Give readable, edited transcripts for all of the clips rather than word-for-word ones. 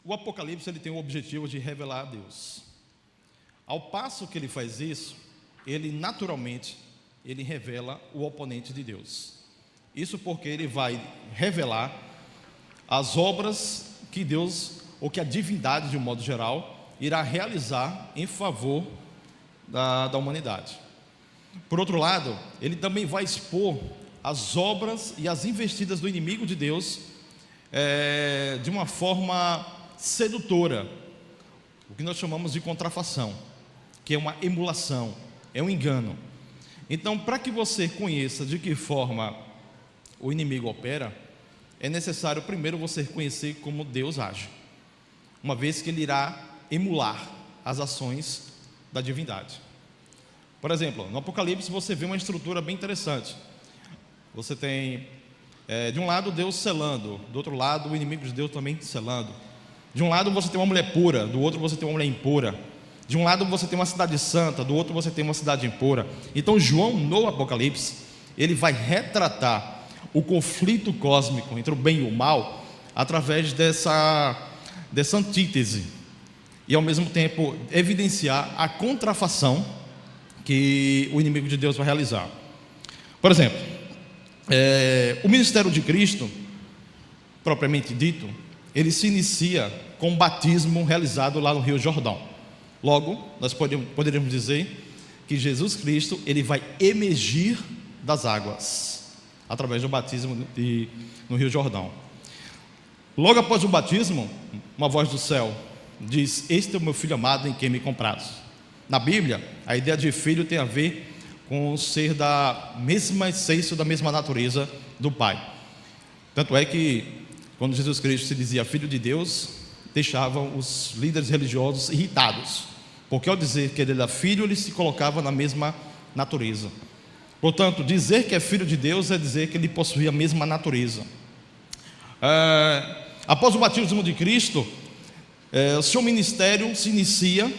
O Apocalipse ele tem o objetivo de revelar a Deus. Ao passo que ele faz isso, ele naturalmente ele revela o oponente de Deus. Isso porque ele vai revelar as obras que Deus, ou que a divindade de um modo geral, irá realizar em favor da humanidade. Por outro lado, ele também vai expor as obras e as investidas do inimigo de Deus de uma forma sedutora, o que nós chamamos de contrafação, que é uma emulação, é um engano. Então, para que você conheça de que forma o inimigo opera, é necessário primeiro você conhecer como Deus age, uma vez que ele irá emular as ações da divindade. Por exemplo, no Apocalipse você vê uma estrutura bem interessante. Você tem, de um lado, Deus selando, do outro lado, o inimigo de Deus também selando. De um lado você tem uma mulher pura, do outro você tem uma mulher impura. De um lado você tem uma cidade santa, do outro você tem uma cidade impura. Então João, no Apocalipse, ele vai retratar o conflito cósmico entre o bem e o mal através dessa antítese, e ao mesmo tempo evidenciar a contrafação que o inimigo de Deus vai realizar. Por exemplo, o ministério de Cristo, propriamente dito, ele se inicia com o batismo realizado lá no Rio Jordão. Logo, nós poderíamos dizer que Jesus Cristo ele vai emergir das águas através do batismo no Rio Jordão. Logo após o batismo, uma voz do céu diz: "Este é o meu filho amado em quem me comprazo." Na Bíblia, a ideia de filho tem a ver com ser da mesma essência, da mesma natureza do Pai. Tanto é que, quando Jesus Cristo se dizia filho de Deus, deixavam os líderes religiosos irritados, porque ao dizer que ele era filho, ele se colocava na mesma natureza. Portanto, dizer que é filho de Deus é dizer que ele possuía a mesma natureza. Após o batismo de Cristo, o seu ministério se inicia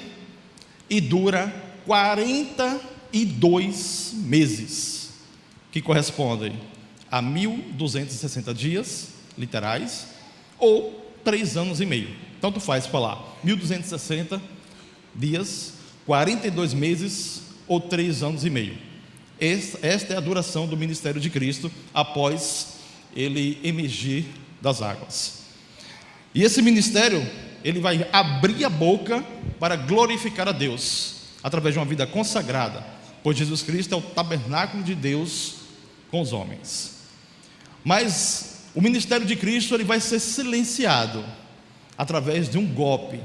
e dura 42 meses, que correspondem a 1.260 dias literais, ou 3 anos e meio. Tanto faz falar 1.260 dias, 42 meses ou 3 anos e meio. Esta é a duração do ministério de Cristo após ele emergir das águas. E esse ministério, ele vai abrir a boca para glorificar a Deus através de uma vida consagrada, pois Jesus Cristo é o tabernáculo de Deus com os homens. Mas o ministério de Cristo ele vai ser silenciado através de um golpe,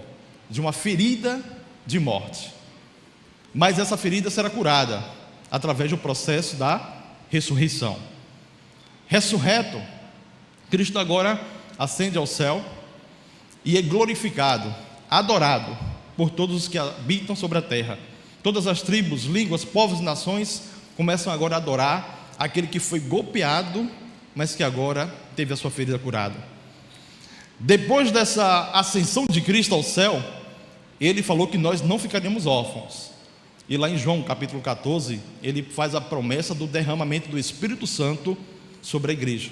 de uma ferida de morte. Mas essa ferida será curada através do processo da ressurreição. Ressurreto, Cristo agora ascende ao céu e é glorificado, adorado por todos os que habitam sobre a terra. Todas as tribos, línguas, povos e nações começam agora a adorar aquele que foi golpeado, mas que agora teve a sua ferida curada. Depois dessa ascensão de Cristo ao céu, ele falou que nós não ficaríamos órfãos. E lá em João capítulo 14, ele faz a promessa do derramamento do Espírito Santo sobre a igreja.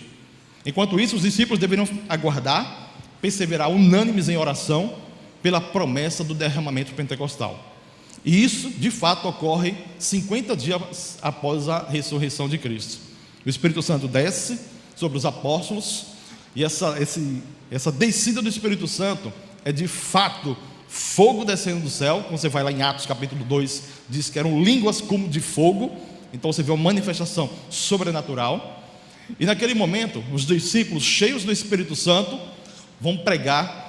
Enquanto isso, os discípulos deveriam aguardar, perseverar unânimes em oração pela promessa do derramamento pentecostal. E isso, de fato, ocorre 50 dias após a ressurreição de Cristo. O Espírito Santo desce sobre os apóstolos, e essa descida do Espírito Santo é de fato fogo descendo do céu. Quando você vai lá em Atos capítulo 2, diz que eram línguas como de fogo. Então você vê uma manifestação sobrenatural. E naquele momento, os discípulos cheios do Espírito Santo vão pregar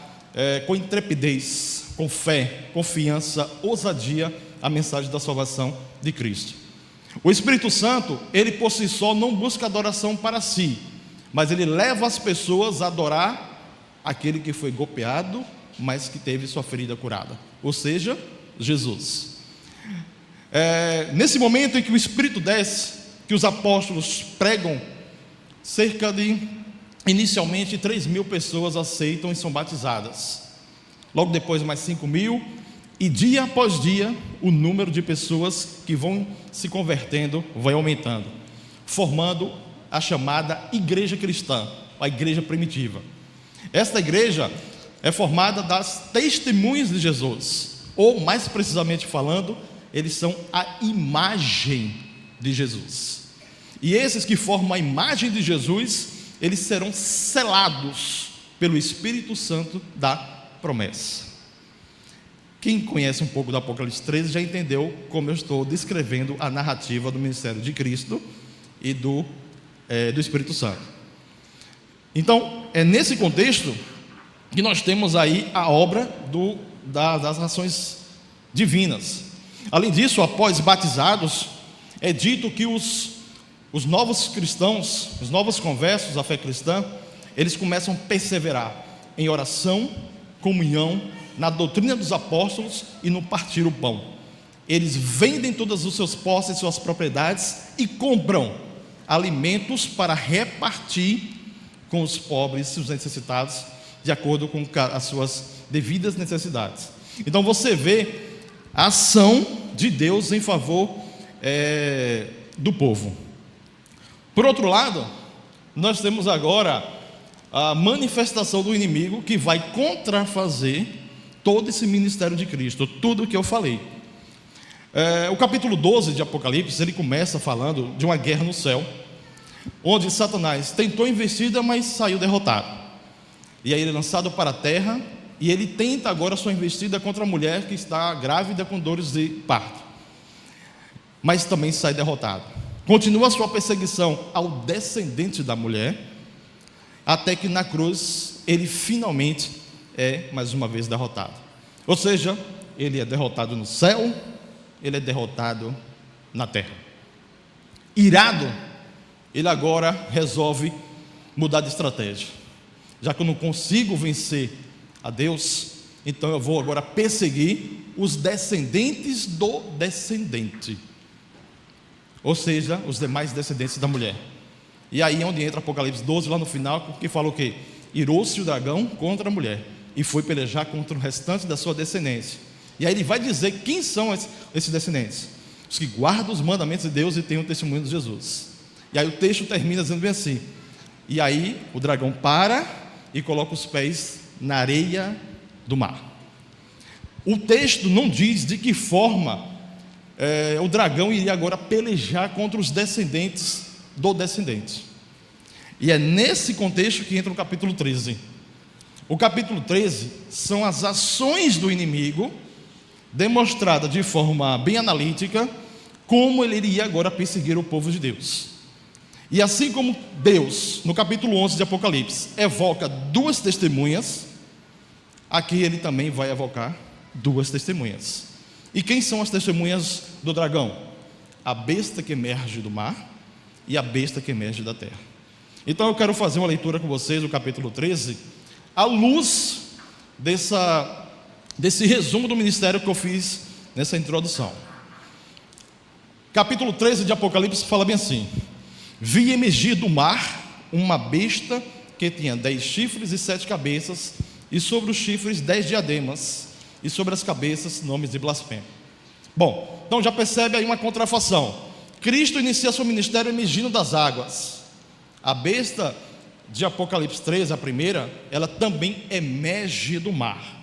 com intrepidez, com fé, confiança, ousadia a mensagem da salvação de Cristo. O Espírito Santo, ele por si só não busca adoração para si, mas ele leva as pessoas a adorar aquele que foi golpeado, mas que teve sua ferida curada, ou seja, Jesus. Nesse momento em que o Espírito desce, que os apóstolos pregam, cerca de, inicialmente, 3.000 pessoas aceitam e são batizadas. Logo depois mais 5.000, e dia após dia, o número de pessoas que vão se convertendo vai aumentando, formando a chamada igreja cristã, a igreja primitiva. Esta igreja é formada das testemunhas de Jesus, ou mais precisamente falando, eles são a imagem de Jesus. E esses que formam a imagem de Jesus, eles serão selados pelo Espírito Santo da promessa. Quem conhece um pouco do Apocalipse 13 já entendeu como eu estou descrevendo a narrativa do ministério de Cristo e do Espírito Santo. Então, é nesse contexto que nós temos aí a obra das ações divinas. Além disso, após batizados, é dito que os novos cristãos, os novos conversos à fé cristã, eles começam a perseverar em oração, comunhão, na doutrina dos apóstolos e no partir o pão. Eles vendem todos os seus posses e suas propriedades e compram alimentos para repartir com os pobres e os necessitados, de acordo com as suas devidas necessidades. Então você vê a ação de Deus em favor do povo. Por outro lado, nós temos agora a manifestação do inimigo que vai contrafazer todo esse ministério de Cristo, tudo o que eu falei. O capítulo 12 de Apocalipse, ele começa falando de uma guerra no céu, onde Satanás tentou investida, mas saiu derrotado. E aí ele é lançado para a terra, e ele tenta agora sua investida contra a mulher que está grávida com dores de parto, mas também sai derrotado. Continua a sua perseguição ao descendente da mulher, até que na cruz ele finalmente é mais uma vez derrotado. Ou seja, ele é derrotado no céu, ele é derrotado na terra. Irado, ele agora resolve mudar de estratégia. Já que eu não consigo vencer a Deus, então eu vou agora perseguir os descendentes do descendente, ou seja, os demais descendentes da mulher. E aí é onde entra Apocalipse 12, lá no final, que fala o quê? Irou-se o dragão contra a mulher e foi pelejar contra o restante da sua descendência. E aí ele vai dizer quem são esses descendentes: os que guardam os mandamentos de Deus e têm o testemunho de Jesus. E aí o texto termina dizendo bem assim: e aí o dragão para e coloca os pés na areia do mar. O texto não diz de que forma o dragão iria agora pelejar contra os descendentes do descendente. E é nesse contexto que entra o capítulo 13. O capítulo 13 são as ações do inimigo, demonstrada de forma bem analítica, como ele iria agora perseguir o povo de Deus. E assim como Deus, no capítulo 11 de Apocalipse, evoca duas testemunhas, aqui ele também vai evocar duas testemunhas. E quem são as testemunhas do dragão? A besta que emerge do mar e a besta que emerge da terra. Então eu quero fazer uma leitura com vocês do capítulo 13, à luz desse resumo do ministério que eu fiz nessa introdução. Capítulo 13 de Apocalipse fala bem assim: vi emergir do mar uma besta que tinha 10 chifres e 7 cabeças, e sobre os chifres 10 diademas, e sobre as cabeças nomes de blasfêmia. Bom, então já percebe aí uma contrafação. Cristo inicia seu ministério emergindo das águas. A besta de Apocalipse 13, a primeira, ela também emerge do mar.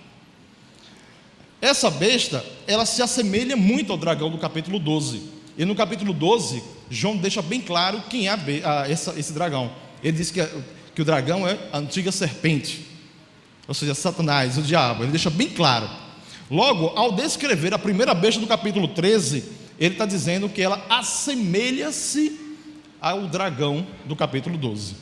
Essa besta, ela se assemelha muito ao dragão do capítulo 12. E no capítulo 12, João deixa bem claro quem é esse dragão. Ele diz que o dragão é a antiga serpente, ou seja, Satanás, o diabo. Ele deixa bem claro. Logo, ao descrever a primeira besta do capítulo 13, ele está dizendo que ela assemelha-se ao dragão do capítulo 12.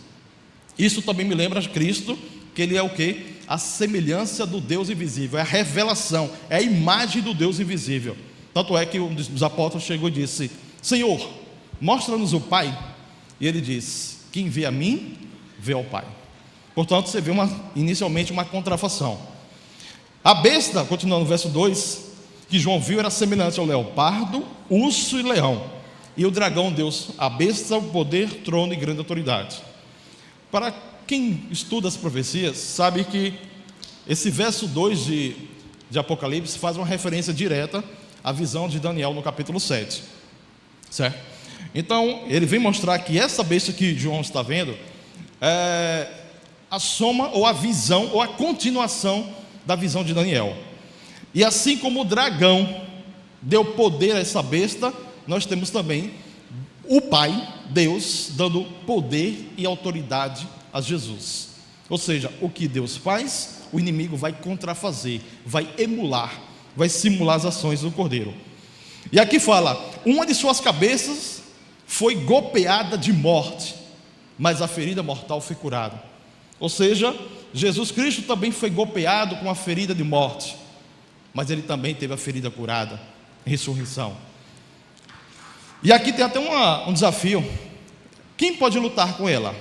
Isso também me lembra de Cristo, que ele é o quê? A semelhança do Deus invisível, é a revelação, é a imagem do Deus invisível. Tanto é que um dos apóstolos chegou e disse: Senhor, mostra-nos o Pai. E ele disse: quem vê a mim, vê ao Pai. Portanto, você vê inicialmente uma contrafação. A besta, continuando no verso 2, que João viu, era semelhante ao leopardo, urso e leão. E o dragão Deus, a besta, o poder, trono e grande autoridade. Para quem estuda as profecias, sabe que esse verso 2 de Apocalipse faz uma referência direta à visão de Daniel no capítulo 7, certo? Então, ele vem mostrar que essa besta que João está vendo, a soma ou a visão ou a continuação da visão de Daniel. E assim como o dragão deu poder a essa besta, nós temos também o Pai, Deus, dando poder e autoridade a Jesus. Ou seja, o que Deus faz, o inimigo vai contrafazer, vai emular, vai simular as ações do cordeiro. E aqui fala, uma de suas cabeças foi golpeada de morte, mas a ferida mortal foi curada. Ou seja, Jesus Cristo também foi golpeado com a ferida de morte, mas ele também teve a ferida curada, ressurreição. E aqui tem até um desafio. Quem pode lutar com ela?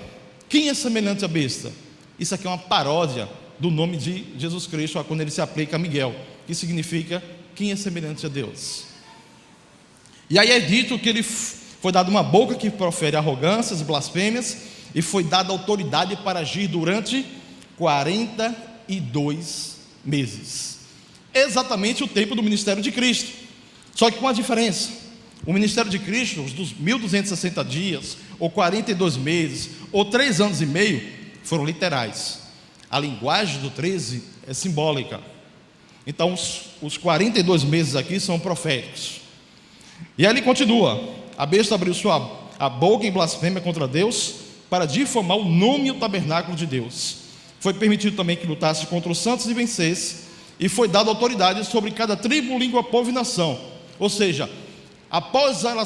Quem é semelhante à besta? Isso aqui é uma paródia do nome de Jesus Cristo, quando ele se aplica a Miguel, que significa quem é semelhante a Deus. E aí é dito que ele foi dado uma boca que profere arrogâncias, blasfêmias, e foi dada autoridade para agir durante 42 meses. Exatamente o tempo do ministério de Cristo, só que com uma diferença. O ministério de Cristo, os dos 1260 dias, ou 42 meses, ou 3 anos e meio, foram literais. A linguagem do 13 é simbólica. Então os 42 meses aqui são proféticos. E aí ele continua: a besta abriu a boca em blasfêmia contra Deus, para difamar o nome e o tabernáculo de Deus. Foi permitido também que lutasse contra os santos e vencesse, e foi dada autoridade sobre cada tribo, língua, povo e nação. Ou seja, após ela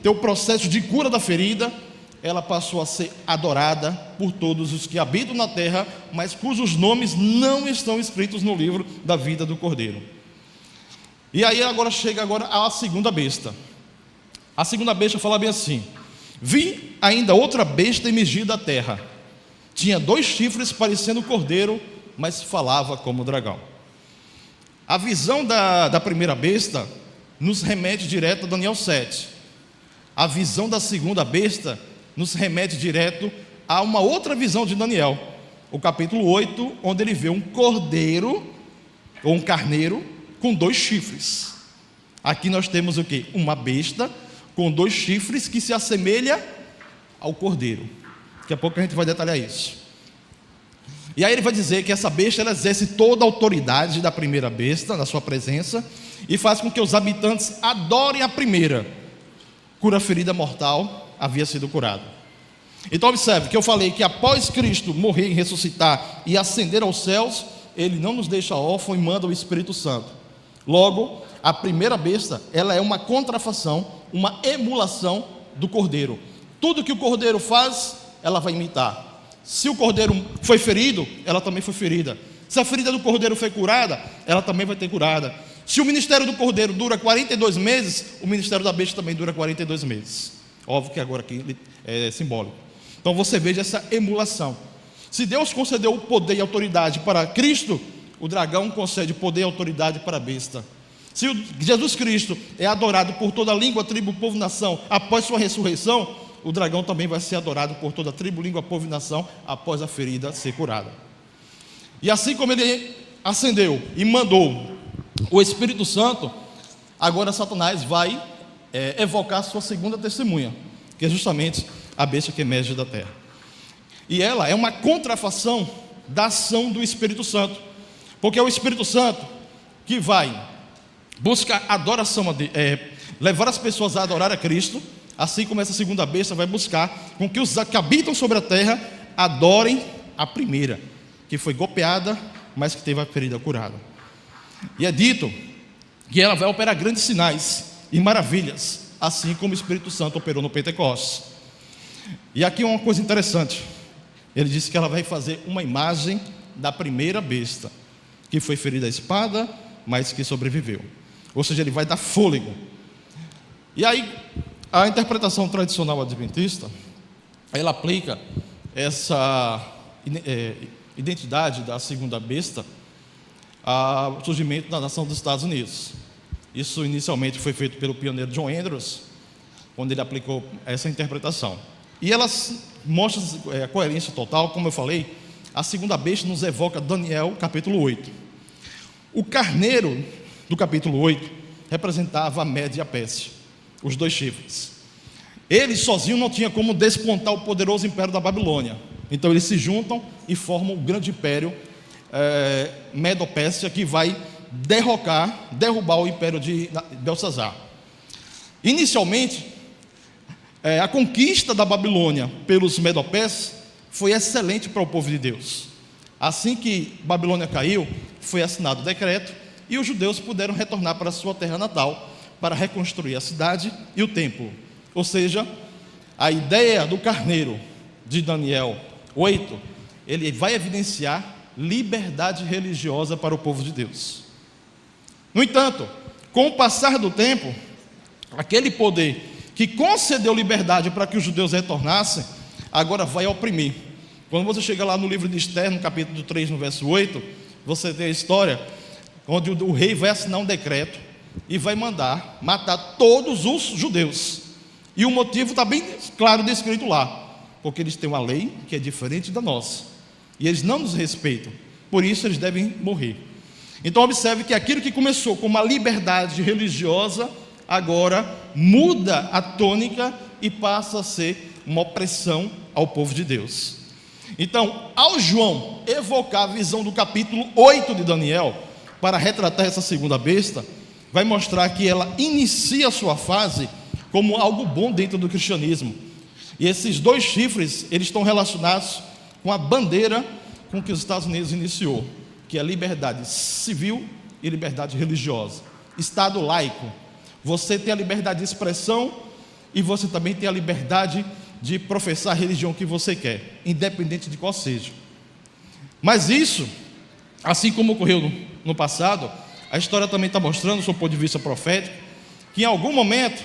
ter o processo de cura da ferida, ela passou a ser adorada por todos os que habitam na terra, mas cujos nomes não estão escritos no livro da vida do Cordeiro. E aí chega a segunda besta. A segunda besta fala bem assim: vi ainda outra besta emergir da terra. Tinha 2 chifres parecendo cordeiro, mas falava como dragão. A visão da primeira besta nos remete direto a Daniel 7. A visão da segunda besta nos remete direto a uma outra visão de Daniel, o capítulo 8, onde ele vê um cordeiro, ou um carneiro, com 2 chifres. Aqui nós temos o quê? Uma besta com 2 chifres que se assemelha ao cordeiro. Daqui a pouco a gente vai detalhar isso. E aí ele vai dizer que essa besta, ela exerce toda a autoridade da primeira besta, na sua presença, e faz com que os habitantes adorem a primeira, cuja ferida mortal havia sido curada. Então observe que eu falei que após Cristo morrer e ressuscitar e ascender aos céus, ele não nos deixa órfãos e manda o Espírito Santo. Logo, a primeira besta, ela é uma contrafação, uma emulação do cordeiro. Tudo que o cordeiro faz, ela vai imitar. Se o cordeiro foi ferido, ela também foi ferida. Se a ferida do cordeiro foi curada, ela também vai ter curada. Se o ministério do cordeiro dura 42 meses, o ministério da besta também dura 42 meses. Óbvio que agora aqui é simbólico. Então você veja essa emulação. Se Deus concedeu o poder e autoridade para Cristo, o dragão concede poder e autoridade para a besta. Se Jesus Cristo é adorado por toda língua, tribo, povo, nação, após sua ressurreição, o dragão também vai ser adorado por toda tribo, língua, povo e nação, após a ferida ser curada. E assim como ele ascendeu e mandou o Espírito Santo, agora Satanás vai evocar sua segunda testemunha, que é justamente a besta que emerge da terra. E ela é uma contrafação da ação do Espírito Santo, porque é o Espírito Santo que vai buscar adoração, levar as pessoas a adorar a Cristo, assim como essa segunda besta vai buscar com que os que habitam sobre a terra adorem a primeira, que foi golpeada, mas que teve a ferida curada. E é dito que ela vai operar grandes sinais e maravilhas, assim como o Espírito Santo operou no Pentecostes. E aqui uma coisa interessante: ele disse que ela vai fazer uma imagem da primeira besta, que foi ferida à espada, mas que sobreviveu. Ou seja, ele vai dar fôlego. E aí, a interpretação tradicional adventista, ela aplica essa identidade da segunda besta ao surgimento da nação dos Estados Unidos. Isso inicialmente foi feito pelo pioneiro John Andrews, quando ele aplicou essa interpretação. E ela mostra a coerência total. Como eu falei, a segunda besta nos evoca Daniel capítulo 8. O carneiro do capítulo 8 representava a Média e a Pérsia, os 2 chifres. Ele sozinho não tinha como despontar o poderoso império da Babilônia. Então eles se juntam e formam o grande império Medo-Pérsia, que vai derrubar o império de Belsazar. Inicialmente, a conquista da Babilônia pelos Medo-Persas foi excelente para o povo de Deus. Assim que Babilônia caiu, foi assinado o decreto e os judeus puderam retornar para a sua terra natal para reconstruir a cidade e o templo. Ou seja, a ideia do carneiro de Daniel 8, ele vai evidenciar liberdade religiosa para o povo de Deus. No entanto, com o passar do tempo, aquele poder que concedeu liberdade para que os judeus retornassem, agora vai oprimir. Quando você chega lá no livro de Esther, no capítulo 3, no verso 8, você tem a história onde o rei vai assinar um decreto e vai mandar matar todos os judeus. E o motivo está bem claro descrito lá, porque eles têm uma lei que é diferente da nossa, e eles não nos respeitam, por isso eles devem morrer. Então observe que aquilo que começou com uma liberdade religiosa, agora muda a tônica e passa a ser uma opressão ao povo de Deus. Então, ao João evocar a visão do capítulo 8 de Daniel, para retratar essa segunda besta, vai mostrar que ela inicia a sua fase como algo bom dentro do cristianismo. E esses dois chifres, eles estão relacionados com a bandeira com que os Estados Unidos iniciou, que é a liberdade civil e liberdade religiosa. Estado laico. Você tem a liberdade de expressão e você também tem a liberdade de professar a religião que você quer, independente de qual seja. Mas isso, assim como ocorreu no passado, a história também está mostrando, do seu ponto de vista profético, que em algum momento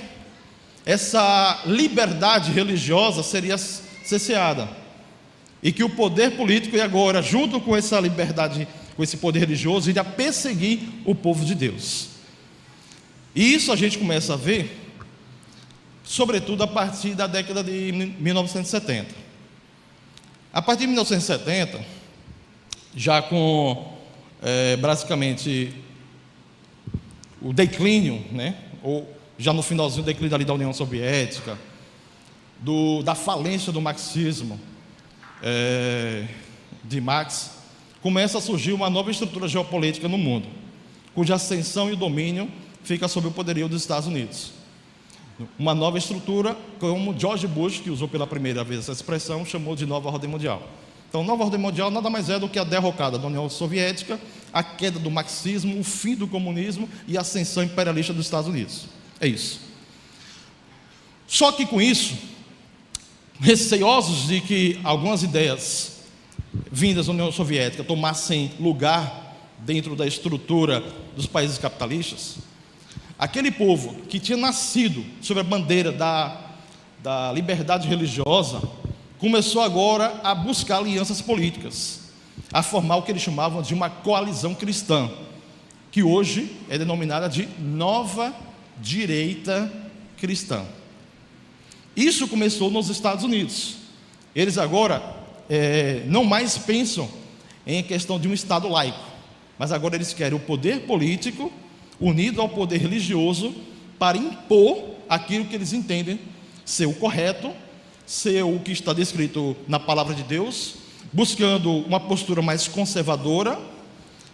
essa liberdade religiosa seria cesseada, e que o poder político, e agora, junto com essa liberdade, com esse poder religioso, iria perseguir o povo de Deus. E isso a gente começa a ver, sobretudo a partir da década de 1970. A partir de 1970, já com basicamente o declínio, ou já no finalzinho do declínio ali da União Soviética, da falência do marxismo, de Marx, começa a surgir uma nova estrutura geopolítica no mundo, cuja ascensão e domínio fica sob o poderio dos Estados Unidos. Uma nova estrutura, como George Bush, que usou pela primeira vez essa expressão, chamou de nova ordem mundial. Então, nova ordem mundial nada mais é do que a derrocada da União Soviética, a queda do marxismo, o fim do comunismo e a ascensão imperialista dos Estados Unidos. É isso. Só que com isso, receosos de que algumas ideias vindas da União Soviética tomassem lugar dentro da estrutura dos países capitalistas, aquele povo que tinha nascido sob a bandeira da liberdade religiosa, começou agora a buscar alianças políticas, a formar o que eles chamavam de uma coalizão cristã, que hoje é denominada de Nova Direita Cristã. Isso começou nos Estados Unidos. Eles agora não mais pensam em questão de um Estado laico, mas agora eles querem o poder político unido ao poder religioso para impor aquilo que eles entendem ser o correto, ser o que está descrito na palavra de Deus, buscando uma postura mais conservadora,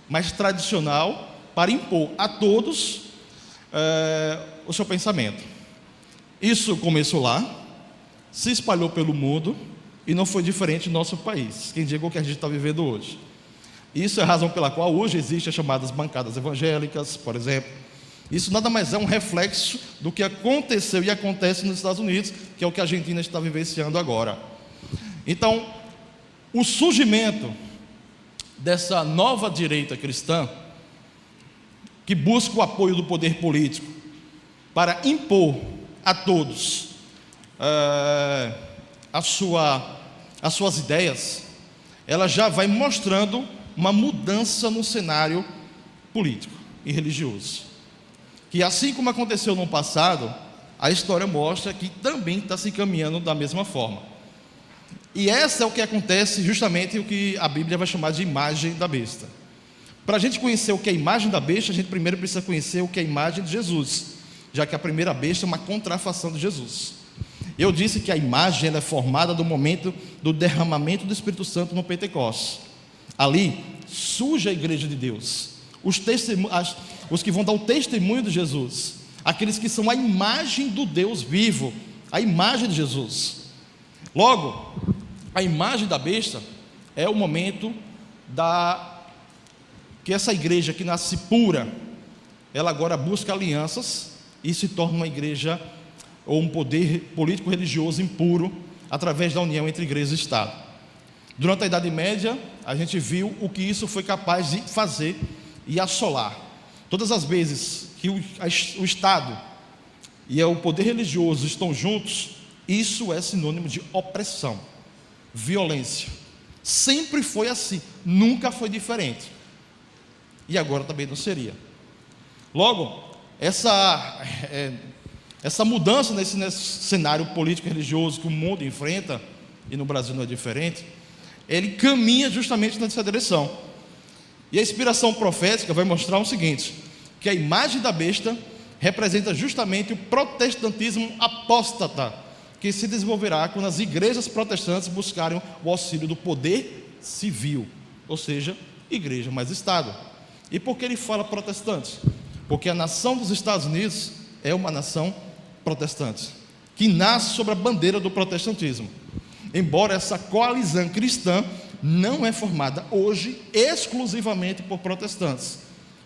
mais tradicional, para impor a todos o seu pensamento. Isso começou lá, se espalhou pelo mundo e não foi diferente no nosso país. Quem diga o que a gente está vivendo hoje. Isso é a razão pela qual hoje existem as chamadas bancadas evangélicas, por exemplo. Isso nada mais é um reflexo do que aconteceu e acontece nos Estados Unidos, que é o que a Argentina está vivenciando agora. Então, o surgimento dessa nova direita cristã, que busca o apoio do poder político para impor a todos as suas ideias, ela já vai mostrando uma mudança no cenário político e religioso, que assim como aconteceu no passado, a história mostra que também está se encaminhando da mesma forma. E essa é o que acontece, justamente o que a Bíblia vai chamar de imagem da besta. Para a gente conhecer o que é a imagem da besta, a gente primeiro precisa conhecer o que é a imagem de Jesus, já que a primeira besta é uma contrafação de Jesus. Eu disse que a imagem ela é formada do momento do derramamento do Espírito Santo no Pentecostes. Ali surge a igreja de Deus, os que vão dar o testemunho de Jesus, aqueles que são a imagem do Deus vivo, a imagem de Jesus. Logo, a imagem da besta é o momento que essa igreja que nasce pura, ela agora busca alianças e se torna uma igreja ou um poder político-religioso impuro através da união entre igreja e Estado. Durante a Idade Média, a gente viu o que isso foi capaz de fazer e assolar. Todas as vezes que o Estado e o poder religioso estão juntos, isso é sinônimo de opressão, violência. Sempre foi assim, nunca foi diferente. E agora também não seria. Logo, essa mudança nesse cenário político-religioso que o mundo enfrenta, e no Brasil não é diferente, ele caminha justamente nessa direção. E a inspiração profética vai mostrar o seguinte, que a imagem da besta representa justamente o protestantismo apóstata, que se desenvolverá quando as igrejas protestantes buscarem o auxílio do poder civil, ou seja, igreja mais Estado. E por que ele fala protestante? Porque a nação dos Estados Unidos é uma nação protestante, que nasce sobre a bandeira do protestantismo. Embora essa coalizão cristã não é formada hoje exclusivamente por protestantes,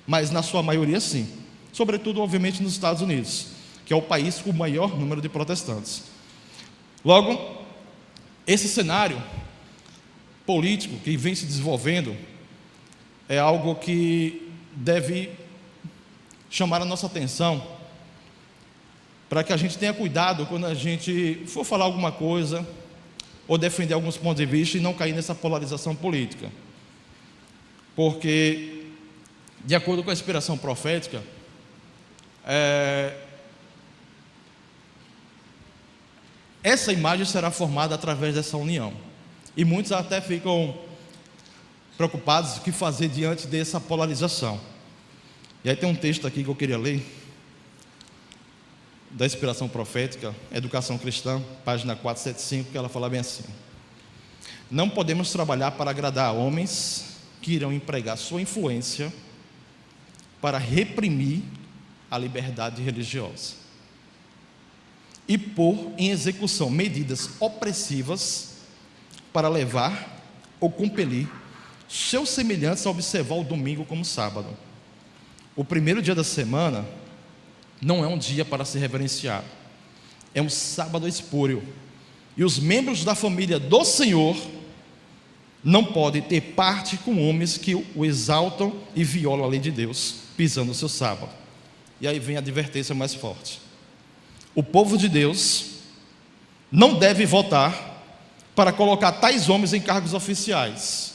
mas na sua maioria sim, sobretudo obviamente nos Estados Unidos, que é o país com o maior número de protestantes. Logo, esse cenário político que vem se desenvolvendo é algo que deve chamar a nossa atenção, para que a gente tenha cuidado quando a gente for falar alguma coisa ou defender alguns pontos de vista e não cair nessa polarização política. Porque, de acordo com a inspiração profética, essa imagem será formada através dessa união. E muitos até ficam preocupados o que fazer diante dessa polarização. E aí tem um texto aqui que eu queria ler, da inspiração profética, Educação Cristã, página 475, que ela fala bem assim: não podemos trabalhar para agradar a homens que irão empregar sua influência para reprimir a liberdade religiosa e pôr em execução medidas opressivas para levar ou compelir seus semelhantes a observar o domingo como sábado. O primeiro dia da semana não é um dia para ser reverenciado, é um sábado espúrio, e os membros da família do Senhor não podem ter parte com homens que o exaltam e violam a lei de Deus, pisando o seu sábado. E aí vem a advertência mais forte: o povo de Deus não deve votar para colocar tais homens em cargos oficiais,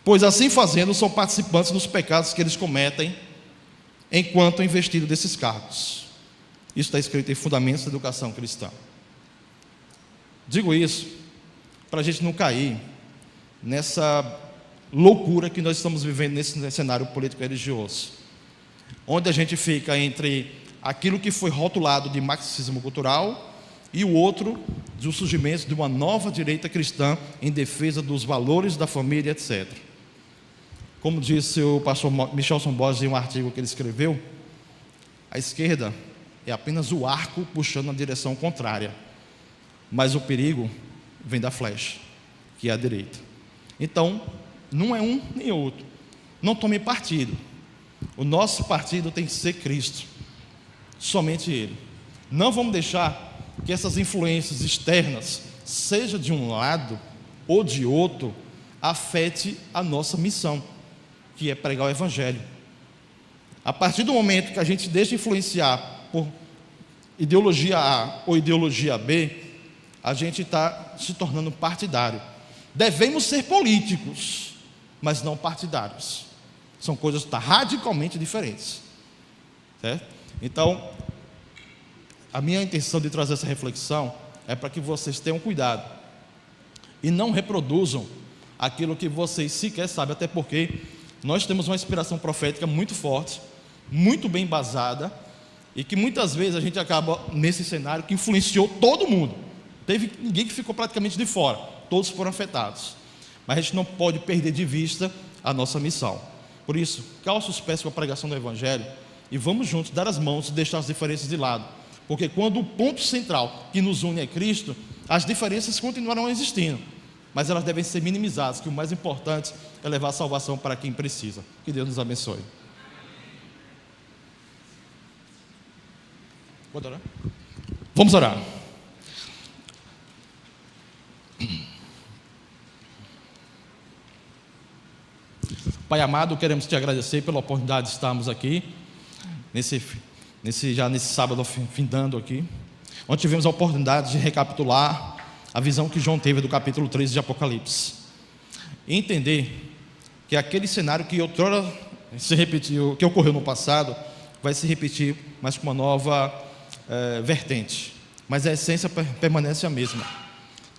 pois assim fazendo são participantes dos pecados que eles cometem enquanto investido desses cargos. Isso está escrito em Fundamentos da Educação Cristã. Digo isso para a gente não cair nessa loucura que nós estamos vivendo nesse cenário político-religioso, onde a gente fica entre aquilo que foi rotulado de marxismo cultural e o outro, do surgimento de uma nova direita cristã em defesa dos valores da família, etc. Como disse o pastor Michelson Borges em um artigo que ele escreveu, a esquerda é apenas o arco puxando na direção contrária, mas o perigo vem da flecha, que é a direita. Então, não é um nem outro. Não tome partido. O nosso partido tem que ser Cristo, somente Ele. Não vamos deixar que essas influências externas, seja de um lado ou de outro, afete a nossa missão, que é pregar o Evangelho. A partir do momento que a gente deixa influenciar por ideologia A ou ideologia B, a gente está se tornando partidário. Devemos ser políticos, mas não partidários. São coisas radicalmente diferentes, certo? Então, a minha intenção de trazer essa reflexão é para que vocês tenham cuidado e não reproduzam aquilo que vocês sequer sabem, até porque nós temos uma inspiração profética muito forte, muito bem embasada, E que muitas vezes a gente acaba nesse cenário que influenciou todo mundo. Teve ninguém que ficou praticamente de fora, todos foram afetados. Mas a gente não pode perder de vista a nossa missão. Por isso, calça os pés com a pregação do Evangelho e vamos juntos dar as mãos e deixar as diferenças de lado. Porque quando o ponto central que nos une é Cristo, as diferenças continuarão existindo, mas elas devem ser minimizadas, que o mais importante é levar a salvação para quem precisa. Que Deus nos abençoe. Pode orar? Vamos orar. Pai amado, queremos te agradecer pela oportunidade de estarmos aqui nesse sábado findando aqui, onde tivemos a oportunidade de recapitular a visão que João teve do capítulo 13 de Apocalipse e entender que aquele cenário que outrora se repetiu, que ocorreu no passado, vai se repetir, mas com uma nova vertente, mas a essência permanece a mesma.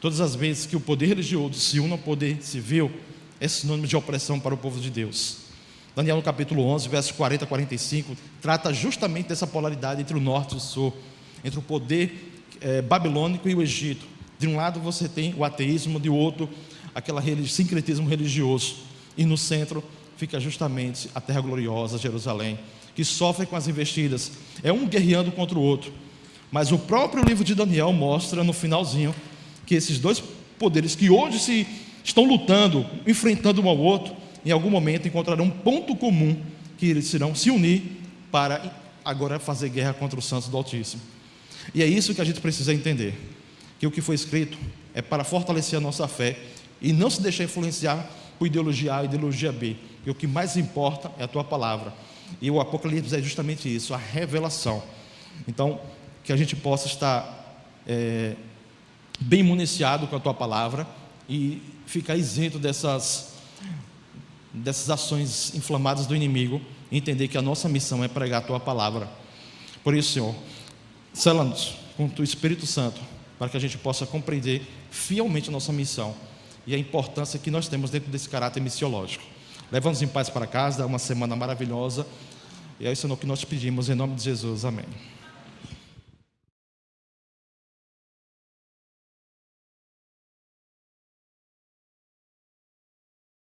Todas as vezes que o poder religioso se une ao poder civil, é sinônimo de opressão para o povo de Deus. Daniel no capítulo 11, versos 40 a 45, trata justamente dessa polaridade entre o norte e o sul, entre o poder babilônico e o Egito. De um lado você tem o ateísmo, de outro aquele sincretismo religioso, e no centro fica justamente a terra gloriosa, Jerusalém, que sofre com as investidas, é um guerreando contra o outro. Mas o próprio livro de Daniel mostra no finalzinho que esses dois poderes que hoje estão lutando, enfrentando um ao outro, em algum momento encontrarão um ponto comum, que eles irão se unir para agora fazer guerra contra os santos do Altíssimo. E é isso que a gente precisa entender, que o que foi escrito é para fortalecer a nossa fé e não se deixar influenciar por ideologia A e ideologia B, e o que mais importa é a tua palavra, e o Apocalipse é justamente isso, a revelação. Então, que a gente possa estar bem municiado com a tua palavra e ficar isento dessas ações inflamadas do inimigo, e entender que a nossa missão é pregar a tua palavra. Por isso, Senhor, sela-nos com o teu Espírito Santo, para que a gente possa compreender fielmente a nossa missão e a importância que nós temos dentro desse caráter missiológico. Leva-nos em paz para casa, dá uma semana maravilhosa, e é isso, Senhor, que nós te pedimos, em nome de Jesus, amém.